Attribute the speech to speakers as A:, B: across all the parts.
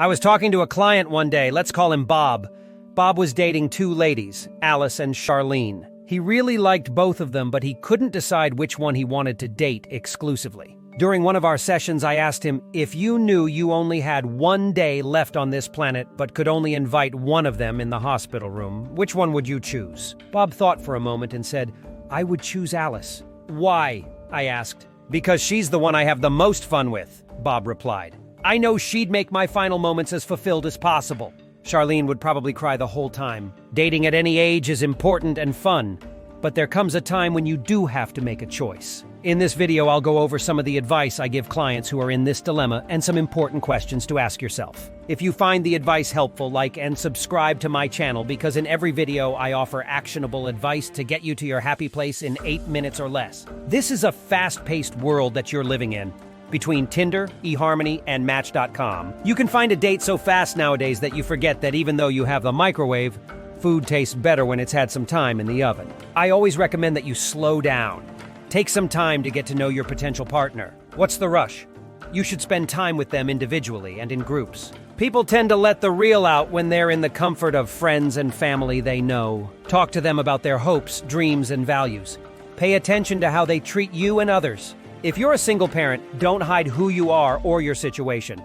A: I was talking to a client one day, let's call him Bob. Bob was dating two ladies, Alice and Charlene. He really liked both of them, but he couldn't decide which one he wanted to date exclusively. During one of our sessions, I asked him, if you knew you only had one day left on this planet but could only invite one of them in the hospital room, which one would you choose? Bob thought for a moment and said, I would choose Alice. Why? I asked. Because she's the one I have the most fun with, Bob replied. I know she'd make my final moments as fulfilled as possible. Charlene would probably cry the whole time. Dating at any age is important and fun, but there comes a time when you do have to make a choice. In this video, I'll go over some of the advice I give clients who are in this dilemma and some important questions to ask yourself. If you find the advice helpful, like and subscribe to my channel because in every video I offer actionable advice to get you to your happy place in 8 minutes or less. This is a fast-paced world that you're living in. Between Tinder, eHarmony, and Match.com, you can find a date so fast nowadays that you forget that even though you have the microwave, food tastes better when it's had some time in the oven. I always recommend that you slow down. Take some time to get to know your potential partner. What's the rush? You should spend time with them individually and in groups. People tend to let the real out when they're in the comfort of friends and family they know. Talk to them about their hopes, dreams, and values. Pay attention to how they treat you and others. If you're a single parent, don't hide who you are or your situation.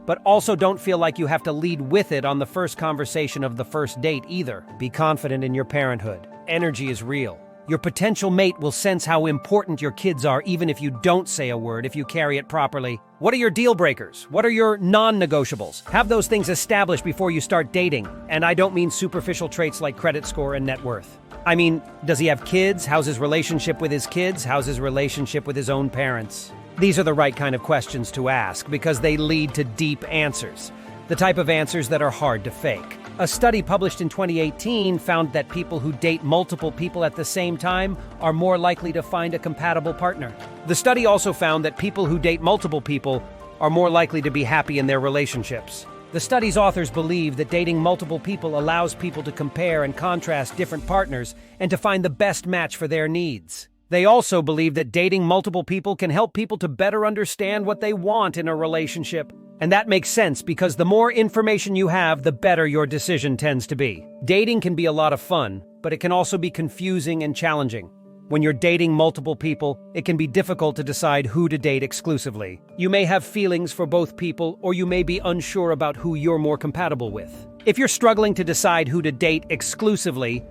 A: But also don't feel like you have to lead with it on the first conversation of the first date either. Be confident in your parenthood. Energy is real. Your potential mate will sense how important your kids are even if you don't say a word if you carry it properly. What are your deal breakers? What are your non-negotiables? Have those things established before you start dating. And I don't mean superficial traits like credit score and net worth. I mean, does he have kids? How's his relationship with his kids? How's his relationship with his own parents? These are the right kind of questions to ask because they lead to deep answers. The type of answers that are hard to fake. A study published in 2018 found that people who date multiple people at the same time are more likely to find a compatible partner. The study also found that people who date multiple people are more likely to be happy in their relationships. The study's authors believe that dating multiple people allows people to compare and contrast different partners and to find the best match for their needs. They also believe that dating multiple people can help people to better understand what they want in a relationship. And that makes sense because the more information you have, the better your decision tends to be. Dating can be a lot of fun, but it can also be confusing and challenging. When you're dating multiple people, it can be difficult to decide who to date exclusively. You may have feelings for both people, or you may be unsure about who you're more compatible with. If you're struggling to decide who to date exclusively,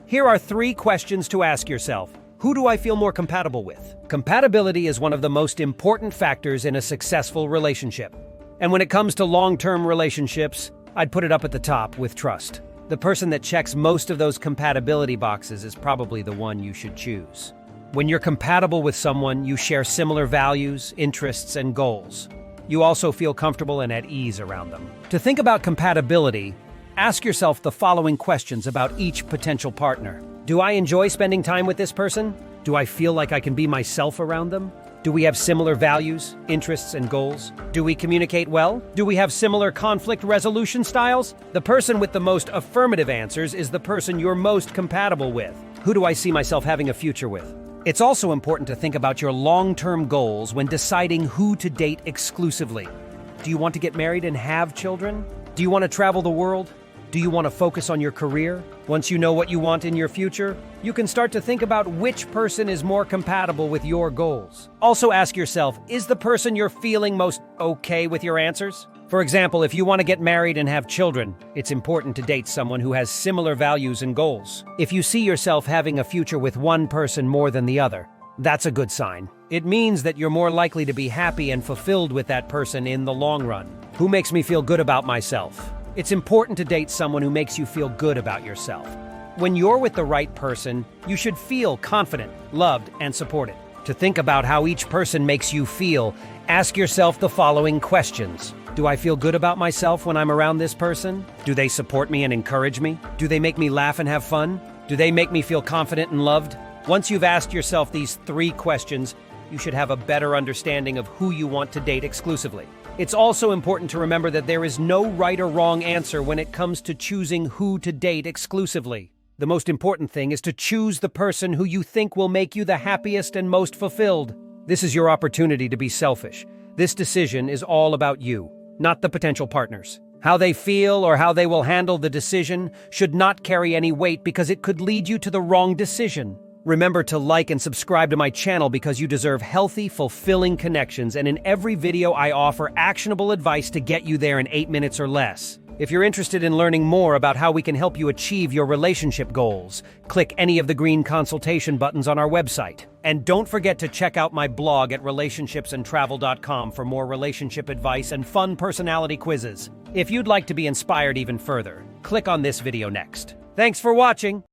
A: here are 3 questions to ask yourself. Who do I feel more compatible with? Compatibility is one of the most important factors in a successful relationship. And when it comes to long-term relationships, I'd put it up at the top with trust. The person that checks most of those compatibility boxes is probably the one you should choose. When you're compatible with someone, you share similar values, interests, and goals. You also feel comfortable and at ease around them. To think about compatibility, ask yourself the following questions about each potential partner. Do I enjoy spending time with this person? Do I feel like I can be myself around them? Do we have similar values, interests, and goals? Do we communicate well? Do we have similar conflict resolution styles? The person with the most affirmative answers is the person you're most compatible with. Who do I see myself having a future with? It's also important to think about your long-term goals when deciding who to date exclusively. Do you want to get married and have children? Do you want to travel the world? Do you want to focus on your career? Once you know what you want in your future, you can start to think about which person is more compatible with your goals. Also ask yourself, is the person you're feeling most okay with your answers? For example, if you want to get married and have children, it's important to date someone who has similar values and goals. If you see yourself having a future with one person more than the other, that's a good sign. It means that you're more likely to be happy and fulfilled with that person in the long run. Who makes me feel good about myself? It's important to date someone who makes you feel good about yourself. When you're with the right person, you should feel confident, loved, and supported. To think about how each person makes you feel, ask yourself the following questions. Do I feel good about myself when I'm around this person? Do they support me and encourage me? Do they make me laugh and have fun? Do they make me feel confident and loved? Once you've asked yourself these 3 questions, you should have a better understanding of who you want to date exclusively. It's also important to remember that there is no right or wrong answer when it comes to choosing who to date exclusively. The most important thing is to choose the person who you think will make you the happiest and most fulfilled. This is your opportunity to be selfish. This decision is all about you, not the potential partners. How they feel or how they will handle the decision should not carry any weight because it could lead you to the wrong decision. Remember to like and subscribe to my channel because you deserve healthy, fulfilling connections, and in every video I offer actionable advice to get you there in 8 minutes or less. If you're interested in learning more about how we can help you achieve your relationship goals, click any of the green consultation buttons on our website. And don't forget to check out my blog at relationshipsandtravel.com for more relationship advice and fun personality quizzes. If you'd like to be inspired even further, click on this video next. Thanks for watching!